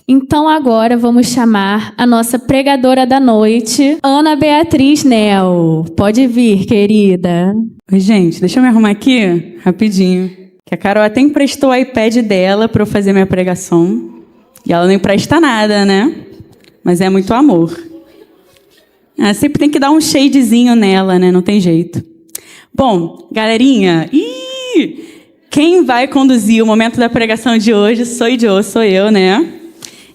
Então agora vamos chamar a nossa pregadora da noite, Ana Beatriz Nel. Pode vir, querida. Oi, gente, deixa eu me arrumar aqui rapidinho. Que a Carol até emprestou o iPad dela para eu fazer minha pregação. E ela não empresta nada, né? Mas é muito amor. Sempre tem que dar um shadezinho nela, né? Não tem jeito. Bom, galerinha, quem vai conduzir o momento da pregação de hoje sou eu, né?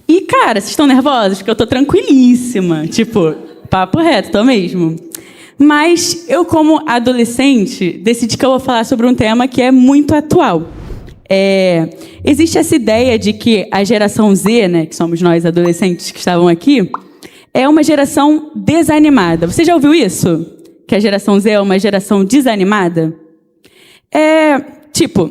E, cara, vocês estão nervosos? Porque eu tô tranquilíssima. Tipo, papo reto, tô mesmo. Mas eu, como adolescente, decidi que eu vou falar sobre um tema que é muito atual. Existe essa ideia de que a geração Z, né, que somos nós adolescentes que estavam aqui, é uma geração desanimada. Você já ouviu isso? Que a geração Z é uma geração desanimada?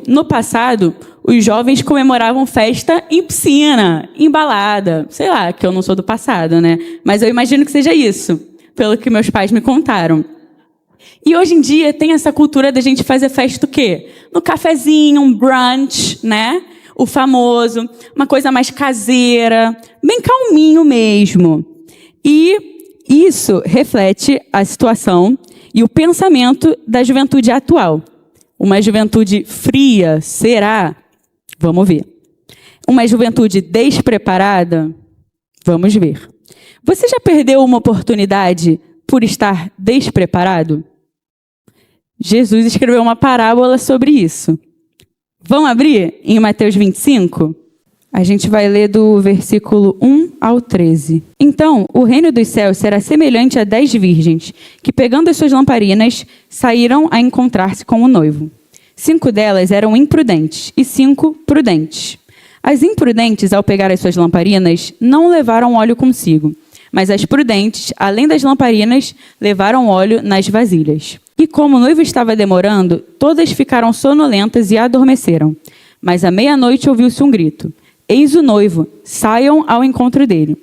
No passado, os jovens comemoravam festa em piscina, em balada. Sei lá, que eu não sou do passado, né? Mas eu imagino que seja isso, pelo que meus pais me contaram. E hoje em dia tem essa cultura da gente fazer festa o quê? No cafezinho, um brunch, né? O famoso, uma coisa mais caseira, bem calminho mesmo. E isso reflete a situação e o pensamento da juventude atual. Uma juventude fria, será? Vamos ver. Uma juventude despreparada? Vamos ver. Você já perdeu uma oportunidade por estar despreparado? Jesus escreveu uma parábola sobre isso. Vamos abrir em Mateus 25? A gente vai ler do versículo 1 ao 13. Então, o reino dos céus será semelhante a 10 virgens, que, pegando as suas lamparinas, saíram a encontrar-se com o noivo. 5 delas eram imprudentes e 5 prudentes. As imprudentes, ao pegar as suas lamparinas, não levaram óleo consigo, mas as prudentes, além das lamparinas, levaram óleo nas vasilhas. E como o noivo estava demorando, todas ficaram sonolentas e adormeceram. Mas à meia-noite ouviu-se um grito: eis o noivo, saiam ao encontro dele.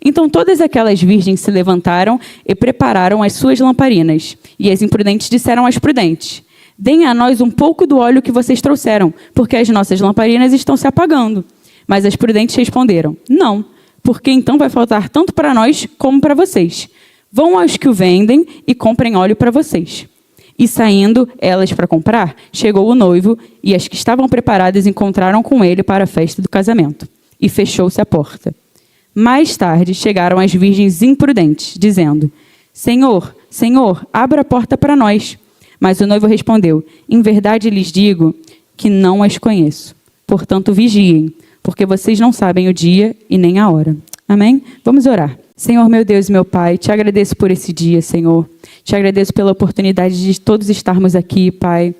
Então todas aquelas virgens se levantaram e prepararam as suas lamparinas. E as imprudentes disseram às prudentes: deem a nós um pouco do óleo que vocês trouxeram, porque as nossas lamparinas estão se apagando. Mas as prudentes responderam: não, porque então vai faltar tanto para nós como para vocês. Vão aos que o vendem e comprem óleo para vocês. E saindo elas para comprar, chegou o noivo, e as que estavam preparadas encontraram com ele para a festa do casamento. E fechou-se a porta. Mais tarde chegaram as virgens imprudentes, dizendo: Senhor, Senhor, abra a porta para nós. Mas o noivo respondeu: em verdade lhes digo que não as conheço. Portanto, vigiem, porque vocês não sabem o dia e nem a hora. Amém? Vamos orar. Senhor, meu Deus e meu Pai, te agradeço por esse dia, Senhor. Te agradeço pela oportunidade de todos estarmos aqui, Pai,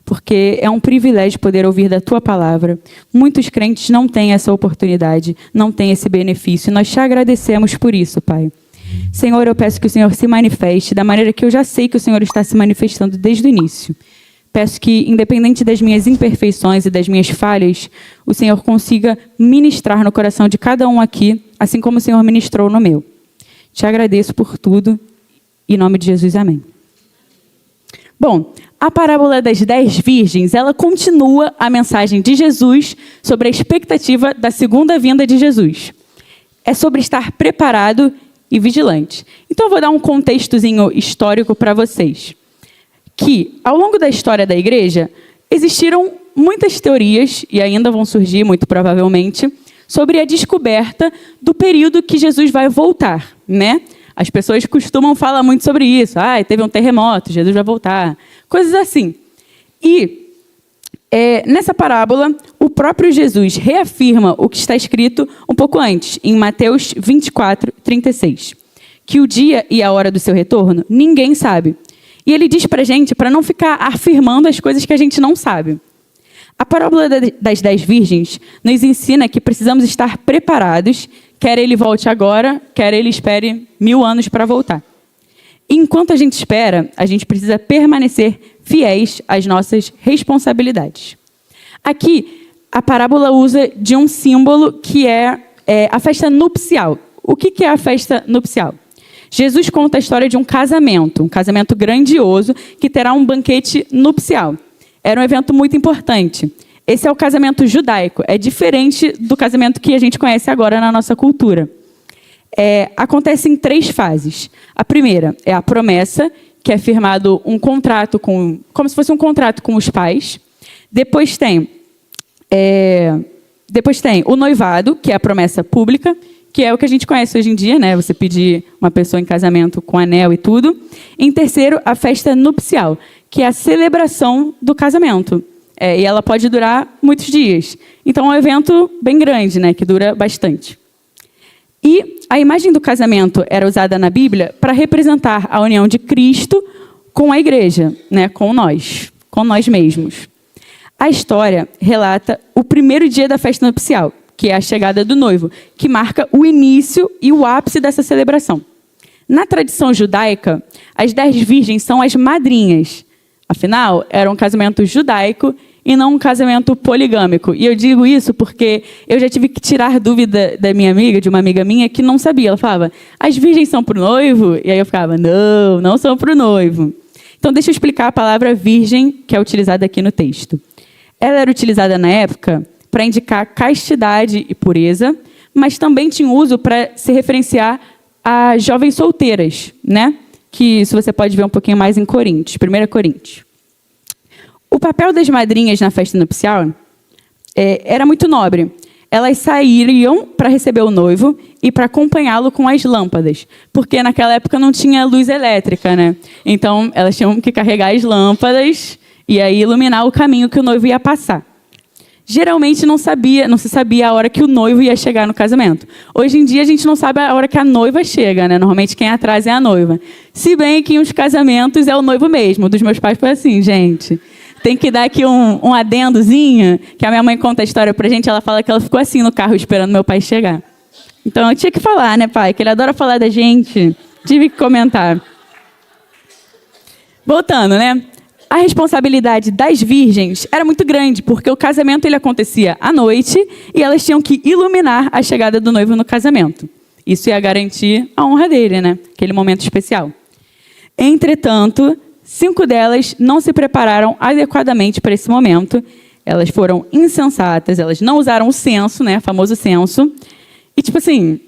porque é um privilégio poder ouvir da Tua palavra. Muitos crentes não têm essa oportunidade, não têm esse benefício. Nós te agradecemos por isso, Pai. Senhor, eu peço que o Senhor se manifeste da maneira que eu já sei que o Senhor está se manifestando desde o início. Peço que, independente das minhas imperfeições e das minhas falhas, o Senhor consiga ministrar no coração de cada um aqui, assim como o Senhor ministrou no meu. Te agradeço por tudo. Em nome de Jesus, amém. Bom, a parábola das 10 virgens, ela continua a mensagem de Jesus sobre a expectativa da segunda vinda de Jesus. É sobre estar preparado e vigilante. Então, eu vou dar um contextozinho histórico para vocês. Que, ao longo da história da igreja, existiram muitas teorias, e ainda vão surgir, muito provavelmente, sobre a descoberta do período que Jesus vai voltar, né? As pessoas costumam falar muito sobre isso. Teve um terremoto, Jesus vai voltar. Coisas assim. E, nessa parábola, o próprio Jesus reafirma o que está escrito um pouco antes, em Mateus 24, 36. Que o dia e a hora do seu retorno, ninguém sabe. E ele diz para a gente, para não ficar afirmando as coisas que a gente não sabe. A parábola das 10 virgens nos ensina que precisamos estar preparados, quer ele volte agora, quer ele espere 1000 anos para voltar. E enquanto a gente espera, a gente precisa permanecer fiéis às nossas responsabilidades. Aqui, a parábola usa de um símbolo que é a festa nupcial. O que é a festa nupcial? Jesus conta a história de um casamento grandioso que terá um banquete nupcial. Era um evento muito importante. Esse é o casamento judaico. É diferente do casamento que a gente conhece agora na nossa cultura. Acontece em 3 fases. A primeira é a promessa, que é firmado um contrato como se fosse um contrato com os pais. Depois tem o noivado, que é a promessa pública, que é o que a gente conhece hoje em dia, né? Você pedir uma pessoa em casamento com anel e tudo. Em terceiro, a festa nupcial, que é a celebração do casamento. E ela pode durar muitos dias. Então, é um evento bem grande, né? Que dura bastante. E a imagem do casamento era usada na Bíblia para representar a união de Cristo com a igreja, né? Com nós mesmos. A história relata o primeiro dia da festa nupcial, que é a chegada do noivo, que marca o início e o ápice dessa celebração. Na tradição judaica, as 10 virgens são as madrinhas. Afinal, era um casamento judaico e não um casamento poligâmico. E eu digo isso porque eu já tive que tirar dúvida da minha amiga, de uma amiga minha, que não sabia. Ela falava, as virgens são para o noivo? E aí eu ficava, não são para o noivo. Então, deixa eu explicar a palavra virgem, que é utilizada aqui no texto. Ela era utilizada na época para indicar castidade e pureza, mas também tinha uso para se referenciar a jovens solteiras, né? Que isso você pode ver um pouquinho mais em Coríntios, 1 Coríntios. O papel das madrinhas na festa nupcial era muito nobre. Elas saíam para receber o noivo e para acompanhá-lo com as lâmpadas, porque naquela época não tinha luz elétrica, né? Então, elas tinham que carregar as lâmpadas e aí iluminar o caminho que o noivo ia passar. Geralmente não se sabia a hora que o noivo ia chegar no casamento. Hoje em dia a gente não sabe a hora que a noiva chega, né? Normalmente quem atrasa é a noiva. Se bem que em uns casamentos é o noivo mesmo. Dos meus pais foi assim, gente. Tem que dar aqui um adendozinho, que a minha mãe conta a história pra gente, ela fala que ela ficou assim no carro esperando meu pai chegar. Então eu tinha que falar, né, pai? Que ele adora falar da gente. Tive que comentar. Voltando, né? A responsabilidade das virgens era muito grande, porque o casamento ele acontecia à noite e elas tinham que iluminar a chegada do noivo no casamento. Isso ia garantir a honra dele, né? Aquele momento especial. Entretanto, 5 delas não se prepararam adequadamente para esse momento. Elas foram insensatas, elas não usaram o censo, né? O famoso censo. E tipo assim,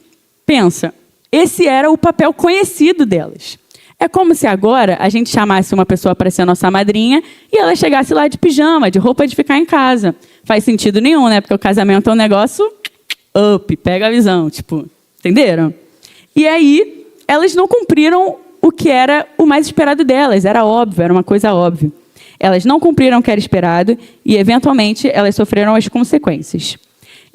pensa, esse era o papel conhecido delas. É como se agora a gente chamasse uma pessoa para ser a nossa madrinha e ela chegasse lá de pijama, de roupa de ficar em casa. Faz sentido nenhum, né? Porque o casamento é um negócio pega a visão, tipo, entenderam? E aí, elas não cumpriram o que era o mais esperado delas. Era óbvio, era uma coisa óbvia. Elas não cumpriram o que era esperado e, eventualmente, elas sofreram as consequências.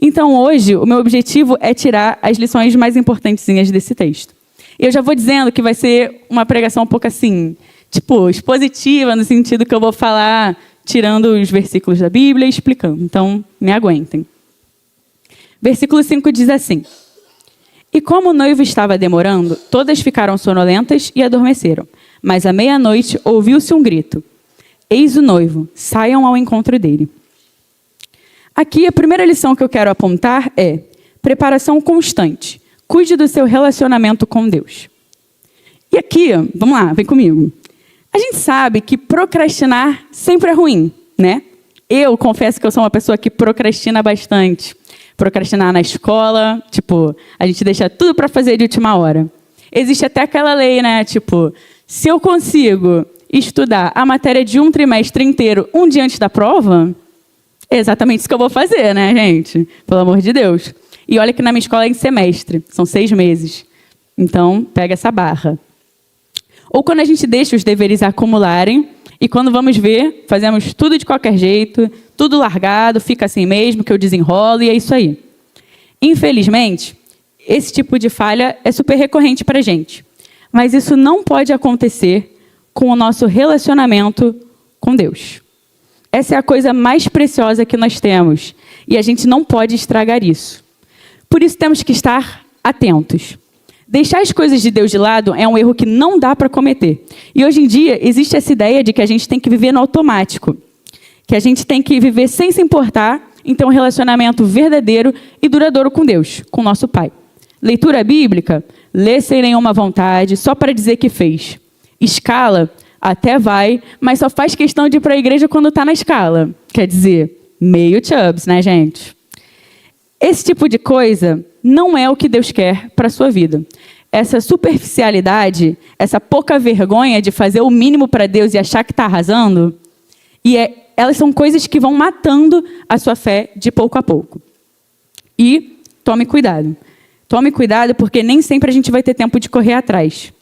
Então, hoje, o meu objetivo é tirar as lições mais importantezinhas desse texto. Eu já vou dizendo que vai ser uma pregação um pouco assim, tipo, expositiva, no sentido que eu vou falar tirando os versículos da Bíblia e explicando. Então, me aguentem. Versículo 5 diz assim: E como o noivo estava demorando, todas ficaram sonolentas e adormeceram. Mas à meia-noite ouviu-se um grito: Eis o noivo, saiam ao encontro dele. Aqui, a primeira lição que eu quero apontar é preparação constante. Cuide do seu relacionamento com Deus. E aqui, vamos lá, vem comigo. A gente sabe que procrastinar sempre é ruim, né? Eu confesso que eu sou uma pessoa que procrastina bastante. Procrastinar na escola, tipo, a gente deixa tudo para fazer de última hora. Existe até aquela lei, né? Tipo, se eu consigo estudar a matéria de um trimestre inteiro um dia antes da prova, é exatamente isso que eu vou fazer, né, gente? Pelo amor de Deus. E olha que na minha escola é em semestre, são 6 meses. Então, pega essa barra. Ou quando a gente deixa os deveres acumularem, e quando vamos ver, fazemos tudo de qualquer jeito, tudo largado, fica assim mesmo, que eu desenrolo, e é isso aí. Infelizmente, esse tipo de falha é super recorrente para a gente. Mas isso não pode acontecer com o nosso relacionamento com Deus. Essa é a coisa mais preciosa que nós temos, e a gente não pode estragar isso. Por isso temos que estar atentos. Deixar as coisas de Deus de lado é um erro que não dá para cometer. E hoje em dia existe essa ideia de que a gente tem que viver no automático. Que a gente tem que viver sem se importar em ter um relacionamento verdadeiro e duradouro com Deus, com o nosso Pai. Leitura bíblica, lê sem nenhuma vontade, só para dizer que fez. Escala, até vai, mas só faz questão de ir para a igreja quando está na escala. Quer dizer, Meio chubs, né, gente? Esse tipo de coisa não é o que Deus quer para a sua vida. Essa superficialidade, essa pouca vergonha de fazer o mínimo para Deus e achar que está arrasando, elas são coisas que vão matando a sua fé de pouco a pouco. E tome cuidado. Tome cuidado porque nem sempre a gente vai ter tempo de correr atrás.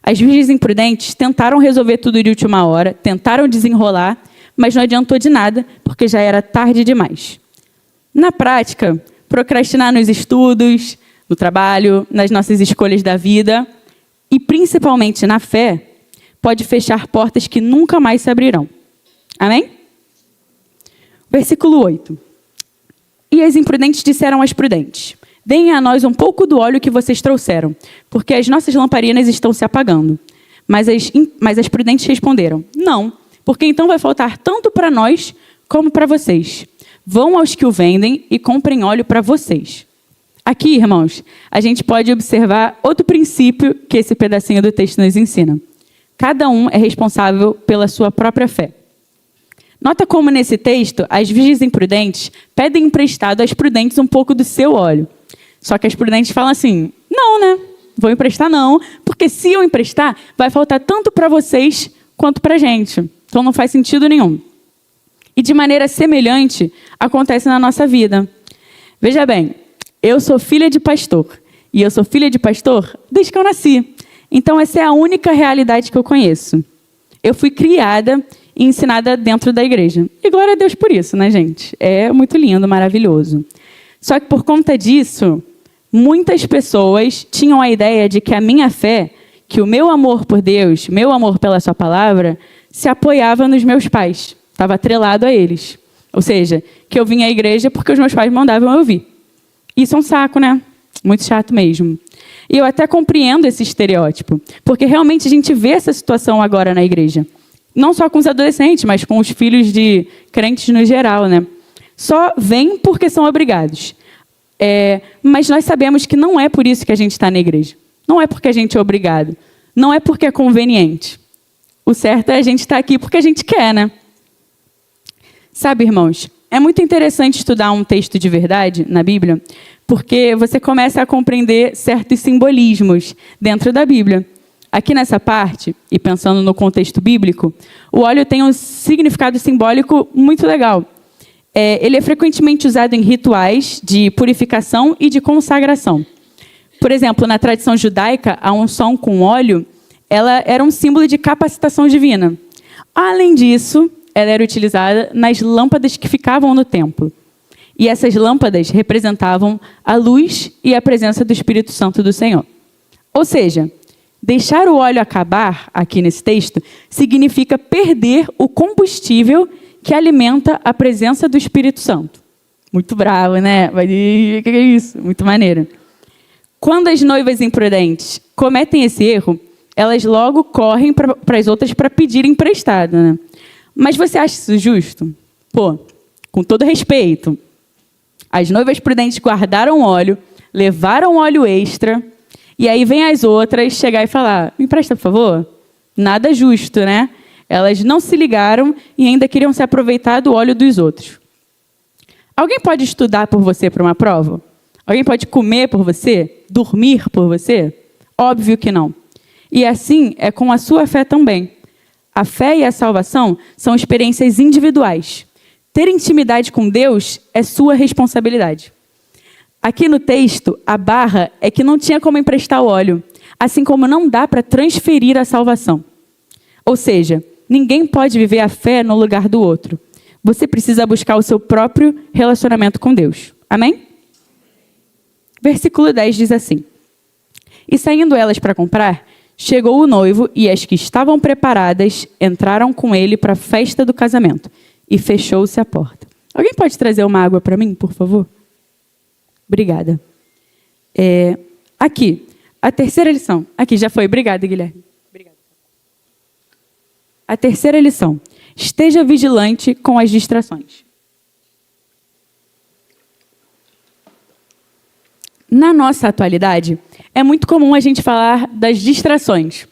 As virgens imprudentes tentaram resolver tudo de última hora, tentaram desenrolar, mas não adiantou de nada porque já era tarde demais. Na prática, procrastinar nos estudos, no trabalho, nas nossas escolhas da vida e principalmente na fé, pode fechar portas que nunca mais se abrirão. Amém? Versículo 8. E as imprudentes disseram às prudentes: deem a nós um pouco do óleo que vocês trouxeram, porque as nossas lamparinas estão se apagando. Mas as prudentes responderam: não, porque então vai faltar tanto para nós como para vocês. Vão aos que o vendem e comprem óleo para vocês. Aqui, irmãos, a gente pode observar outro princípio que esse pedacinho do texto nos ensina. Cada um é responsável pela sua própria fé. Nota como nesse texto, as virgens imprudentes pedem emprestado às prudentes um pouco do seu óleo. Só que as prudentes falam assim: não, né? Vou emprestar não, porque se eu emprestar, vai faltar tanto para vocês quanto para a gente. Então não faz sentido nenhum. E de maneira semelhante, acontece na nossa vida. Veja bem, eu sou filha de pastor. E eu sou filha de pastor desde que eu nasci. Então essa é a única realidade que eu conheço. Eu fui criada e ensinada dentro da igreja. E glória a Deus por isso, né, gente? É muito lindo, maravilhoso. Só que por conta disso, muitas pessoas tinham a ideia de que a minha fé, que o meu amor por Deus, meu amor pela sua palavra, se apoiava nos meus pais. Estava atrelado a eles. Ou seja, que eu vinha à igreja porque os meus pais mandavam eu vir. Isso é um saco, né? Muito chato mesmo. E eu até compreendo esse estereótipo, porque realmente a gente vê essa situação agora na igreja. Não só com os adolescentes, mas com os filhos de crentes no geral, né? Só vêm porque são obrigados. Mas nós sabemos que não é por isso que a gente está na igreja. Não é porque a gente é obrigado. Não é porque é conveniente. O certo é a gente estar aqui porque a gente quer, né? Sabe, irmãos, é muito interessante estudar um texto de verdade na Bíblia, porque você começa a compreender certos simbolismos dentro da Bíblia. Aqui nessa parte, e pensando no contexto bíblico, o óleo tem um significado simbólico muito legal. Ele é frequentemente usado em rituais de purificação e de consagração. Por exemplo, na tradição judaica, a unção com óleo, ela era um símbolo de capacitação divina. Além disso, ela era utilizada nas lâmpadas que ficavam no templo. E essas lâmpadas representavam a luz e a presença do Espírito Santo do Senhor. Ou seja, deixar o óleo acabar, aqui nesse texto, significa perder o combustível que alimenta a presença do Espírito Santo. Muito bravo, né? O que é isso? Muito maneiro. Quando as noivas imprudentes cometem esse erro, elas logo correm para as outras para pedir emprestado, né? Mas você acha isso justo? Pô, com todo respeito, as noivas prudentes guardaram óleo, levaram óleo extra, e aí vem as outras chegar e falar: me empresta, por favor? Nada justo, né? Elas não se ligaram e ainda queriam se aproveitar do óleo dos outros. Alguém pode estudar por você para uma prova? Alguém pode comer por você? Dormir por você? Óbvio que não. E assim é com a sua fé também. A fé e a salvação são experiências individuais. Ter intimidade com Deus é sua responsabilidade. Aqui no texto, a barra é que não tinha como emprestar o óleo, assim como não dá para transferir a salvação. Ou seja, ninguém pode viver a fé no lugar do outro. Você precisa buscar o seu próprio relacionamento com Deus. Amém? Versículo 10 diz assim: e saindo elas para comprar, chegou o noivo e as que estavam preparadas entraram com ele para a festa do casamento e fechou-se a porta. Alguém pode trazer uma água para mim, por favor? Obrigada. Aqui, a terceira lição. Aqui, já foi. Obrigada, Guilherme. Obrigada. A terceira lição. Esteja vigilante com as distrações. Na nossa atualidade, é muito comum a gente falar das distrações.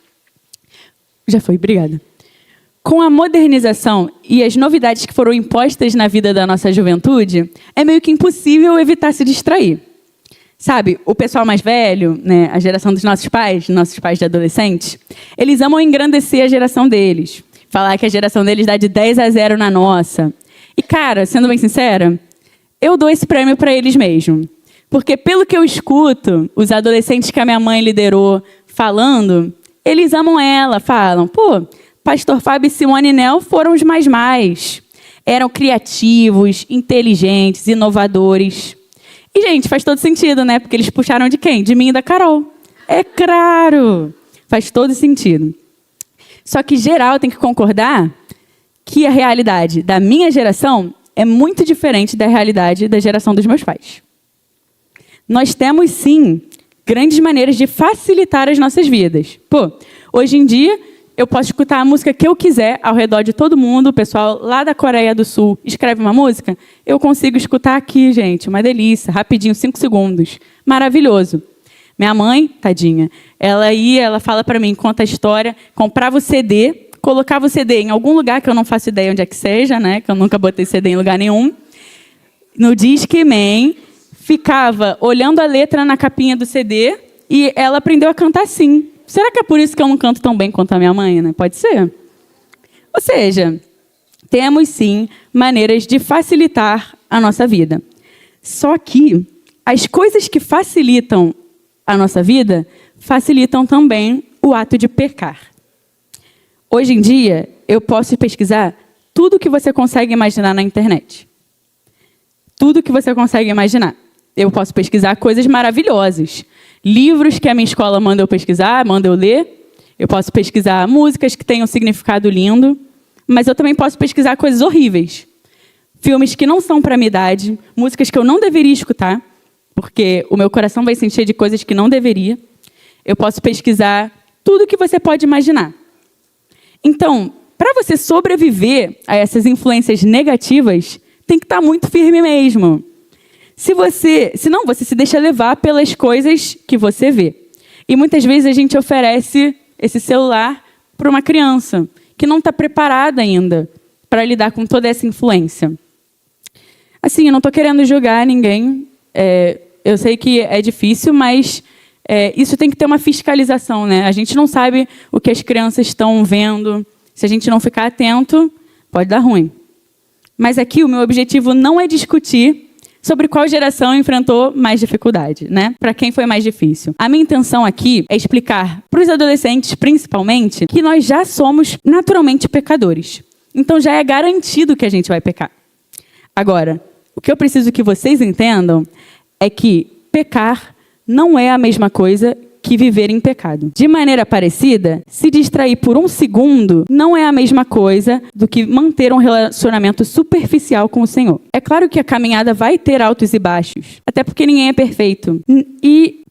Já foi, obrigada. Com a modernização e as novidades que foram impostas na vida da nossa juventude, é meio que impossível evitar se distrair. Sabe, o pessoal mais velho, né, a geração dos nossos pais de adolescentes, eles amam engrandecer a geração deles. Falar que a geração deles dá de 10-0 na nossa. E, cara, sendo bem sincera, eu dou esse prêmio para eles mesmo. Porque, pelo que eu escuto, os adolescentes que a minha mãe liderou falando, eles amam ela, falam, pô, Pastor Fábio e Simone Nel foram os mais. Eram criativos, inteligentes, inovadores. E, gente, faz todo sentido, né? Porque eles puxaram de quem? De mim e da Carol. É claro! Faz todo sentido. Só que geral tem que concordar que a realidade da minha geração é muito diferente da realidade da geração dos meus pais. Nós temos, sim, grandes maneiras de facilitar as nossas vidas. Pô, hoje em dia, eu posso escutar a música que eu quiser ao redor de todo mundo. O pessoal lá da Coreia do Sul escreve uma música, eu consigo escutar aqui, gente. Uma delícia, rapidinho, 5 segundos. Maravilhoso. Minha mãe, tadinha, ela fala para mim, conta a história, comprava o CD, colocava o CD em algum lugar que eu não faço ideia onde é que seja, né? Que eu nunca botei CD em lugar nenhum. No Discman, ficava olhando a letra na capinha do CD e ela aprendeu a cantar assim. Será que é por isso que eu não canto tão bem quanto a minha mãe, né? Pode ser. Ou seja, temos sim maneiras de facilitar a nossa vida. Só que as coisas que facilitam a nossa vida facilitam também o ato de pecar. Hoje em dia, eu posso pesquisar tudo que você consegue imaginar na internet. Tudo que você consegue imaginar. Eu posso pesquisar coisas maravilhosas. Livros que a minha escola manda eu pesquisar, manda eu ler. Eu posso pesquisar músicas que tenham um significado lindo. Mas eu também posso pesquisar coisas horríveis. Filmes que não são para a minha idade. Músicas que eu não deveria escutar. Porque o meu coração vai se encher de coisas que não deveria. Eu posso pesquisar tudo que você pode imaginar. Então, para você sobreviver a essas influências negativas, tem que estar muito firme mesmo. Senão você se deixa levar pelas coisas que você vê. E muitas vezes a gente oferece esse celular para uma criança que não está preparada ainda para lidar com toda essa influência. Assim, eu não estou querendo julgar ninguém. Eu sei que é difícil, mas isso tem que ter uma fiscalização, né? A gente não sabe o que as crianças estão vendo. Se a gente não ficar atento, pode dar ruim. Mas aqui o meu objetivo não é discutir sobre qual geração enfrentou mais dificuldade, né? Para quem foi mais difícil. A minha intenção aqui é explicar para os adolescentes, principalmente, que nós já somos naturalmente pecadores. Então já é garantido que a gente vai pecar. Agora, o que eu preciso que vocês entendam é que pecar não é a mesma coisa que viver em pecado. De maneira parecida, se distrair por um segundo não é a mesma coisa do que manter um relacionamento superficial com o Senhor. É claro que a caminhada vai ter altos e baixos, até porque ninguém é perfeito.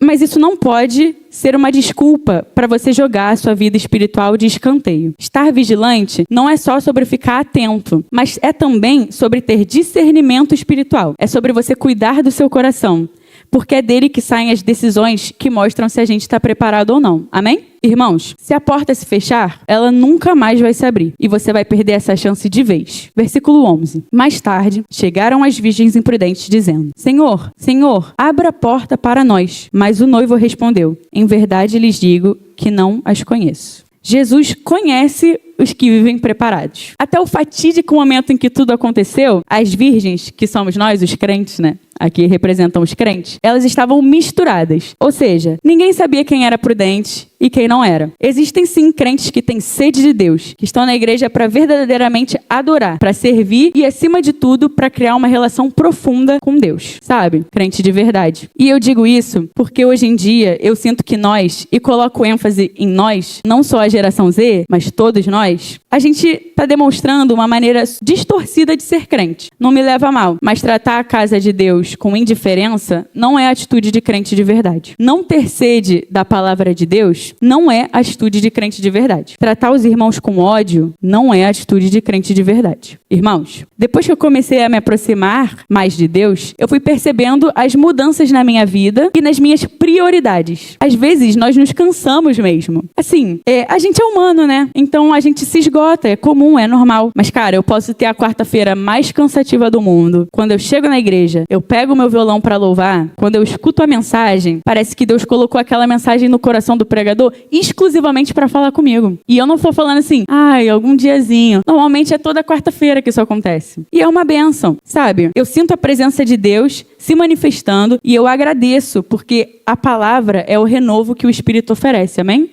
Mas isso não pode ser uma desculpa para você jogar a sua vida espiritual de escanteio. Estar vigilante não é só sobre ficar atento, mas é também sobre ter discernimento espiritual. É sobre você cuidar do seu coração. Porque é dele que saem as decisões que mostram se a gente está preparado ou não. Amém? Irmãos, se a porta se fechar, ela nunca mais vai se abrir. E você vai perder essa chance de vez. Versículo 11. Mais tarde, chegaram as virgens imprudentes, dizendo: Senhor, Senhor, abra a porta para nós. Mas o noivo respondeu: Em verdade lhes digo que não as conheço. Jesus conhece os que vivem preparados. Até o fatídico momento em que tudo aconteceu, as virgens, que somos nós, os crentes, né? Aqui representam os crentes, elas estavam misturadas. Ou seja, ninguém sabia quem era prudente e quem não era. Existem sim crentes que têm sede de Deus, que estão na igreja para verdadeiramente adorar, para servir e, acima de tudo, para criar uma relação profunda com Deus. Sabe? Crente de verdade. E eu digo isso porque hoje em dia eu sinto que nós, e coloco ênfase em nós, não só a geração Z, mas todos nós, a gente está demonstrando uma maneira distorcida de ser crente. Não me leva a mal, mas tratar a casa de Deus com indiferença não é atitude de crente de verdade. Não ter sede da palavra de Deus não é atitude de crente de verdade. Tratar os irmãos com ódio não é atitude de crente de verdade. Irmãos, depois que eu comecei a me aproximar mais de Deus, eu fui percebendo as mudanças na minha vida e nas minhas prioridades. Às vezes, nós nos cansamos mesmo. Assim, a gente é humano, né? Então, a gente gente se esgota, é comum, é normal. Mas, cara, eu posso ter a quarta-feira mais cansativa do mundo. Quando eu chego na igreja, eu pego o meu violão para louvar, quando eu escuto a mensagem, parece que Deus colocou aquela mensagem no coração do pregador exclusivamente para falar comigo. E eu não tô falando assim, algum diazinho. Normalmente é toda quarta-feira que isso acontece. E é uma bênção, sabe? Eu sinto a presença de Deus se manifestando e eu agradeço, porque a palavra é o renovo que o Espírito oferece, amém?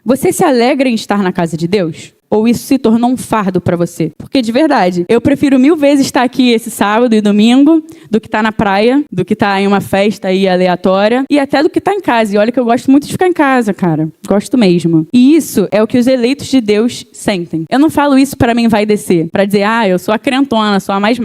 Você se alegra em estar na casa de Deus? Ou isso se tornou um fardo para você? Porque, de verdade, eu prefiro 1000 vezes estar aqui esse sábado e domingo do que estar na praia, do que estar em uma festa aí aleatória e até do que estar em casa. E olha que eu gosto muito de ficar em casa, cara. Gosto mesmo. E isso é o que os eleitos de Deus sentem. Eu não falo isso para mim vai descer, para dizer, eu sou a crentona, sou a mais.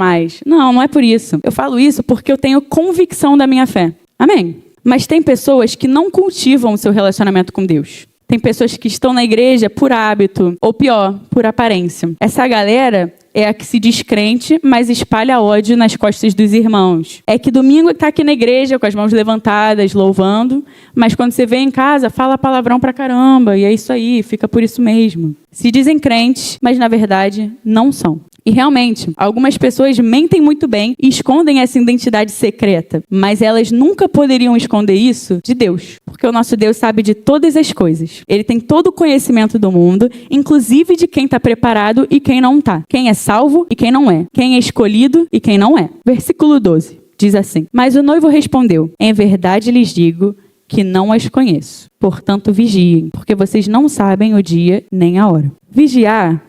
Não, não é por isso. Eu falo isso porque eu tenho convicção da minha fé. Amém? Mas tem pessoas que não cultivam o seu relacionamento com Deus. Tem pessoas que estão na igreja por hábito, ou pior, por aparência. Essa galera é a que se diz crente, mas espalha ódio nas costas dos irmãos. É que domingo está aqui na igreja com as mãos levantadas, louvando, mas quando você vem em casa, fala palavrão pra caramba, e é isso aí, fica por isso mesmo. Se dizem crentes, mas na verdade não são. E realmente, algumas pessoas mentem muito bem e escondem essa identidade secreta, mas elas nunca poderiam esconder isso de Deus, porque o nosso Deus sabe de todas as coisas. Ele tem todo o conhecimento do mundo, inclusive de quem está preparado e quem não está, quem é salvo e quem não é, quem é escolhido e quem não é. Versículo 12 diz assim: Mas o noivo respondeu: Em verdade lhes digo que não as conheço. Portanto, vigiem, porque vocês não sabem o dia nem a hora. Vigiar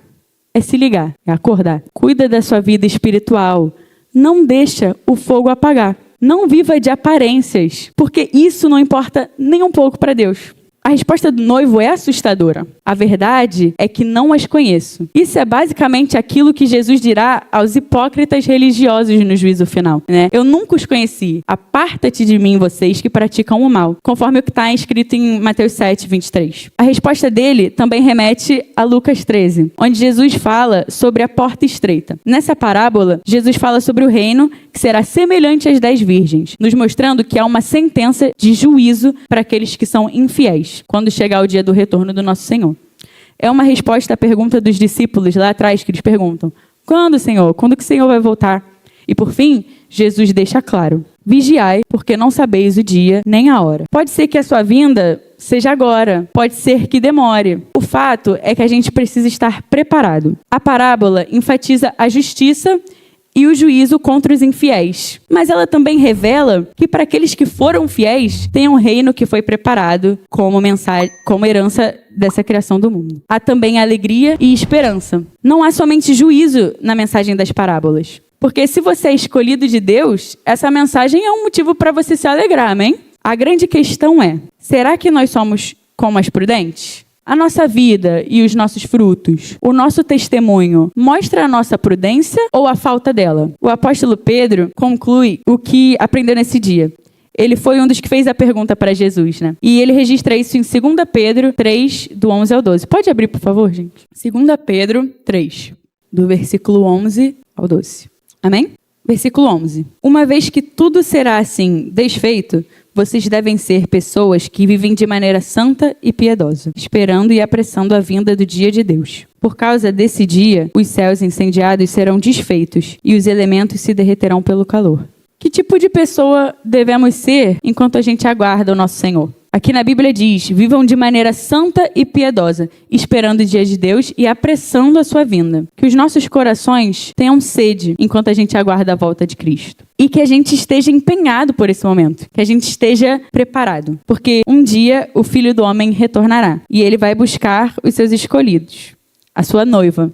é se ligar, é acordar. Cuida da sua vida espiritual. Não deixa o fogo apagar. Não viva de aparências, porque isso não importa nem um pouco para Deus. A resposta do noivo é assustadora. A verdade é que não as conheço. Isso é basicamente aquilo que Jesus dirá aos hipócritas religiosos no juízo final, né? Eu nunca os conheci. Aparta-te de mim, vocês que praticam o mal. Conforme o que está escrito em Mateus 7, 23. A resposta dele também remete a Lucas 13, onde Jesus fala sobre a porta estreita. Nessa parábola, Jesus fala sobre o reino que será semelhante às 10 virgens, nos mostrando que há uma sentença de juízo para aqueles que são infiéis, quando chegar o dia do retorno do nosso Senhor. É uma resposta à pergunta dos discípulos lá atrás, que eles perguntam: quando, Senhor? Quando que o Senhor vai voltar? E por fim, Jesus deixa claro: vigiai, porque não sabeis o dia nem a hora. Pode ser que a sua vinda seja agora, pode ser que demore. O fato é que a gente precisa estar preparado. A parábola enfatiza a justiça e o juízo contra os infiéis. Mas ela também revela que para aqueles que foram fiéis, tem um reino que foi preparado como herança dessa criação do mundo. Há também alegria e esperança. Não há somente juízo na mensagem das parábolas. Porque se você é escolhido de Deus, essa mensagem é um motivo para você se alegrar, amém? A grande questão é: será que nós somos como as prudentes? A nossa vida e os nossos frutos, o nosso testemunho, mostra a nossa prudência ou a falta dela? O apóstolo Pedro conclui o que aprendeu nesse dia. Ele foi um dos que fez a pergunta para Jesus, né? E ele registra isso em 2 Pedro 3, do 11 ao 12. Pode abrir, por favor, gente? 2 Pedro 3, do versículo 11 ao 12. Amém? Versículo 11. Uma vez que tudo será assim desfeito, vocês devem ser pessoas que vivem de maneira santa e piedosa, esperando e apressando a vinda do dia de Deus. Por causa desse dia, os céus incendiados serão desfeitos e os elementos se derreterão pelo calor. Que tipo de pessoa devemos ser enquanto a gente aguarda o nosso Senhor? Aqui na Bíblia diz: vivam de maneira santa e piedosa, esperando o dia de Deus e apressando a sua vinda. Que os nossos corações tenham sede enquanto a gente aguarda a volta de Cristo. E que a gente esteja empenhado por esse momento. Que a gente esteja preparado. Porque um dia o Filho do Homem retornará. E ele vai buscar os seus escolhidos. A sua noiva.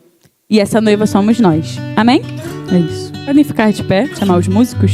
E essa noiva somos nós. Amém? É isso. Podem ficar de pé, chamar os músicos.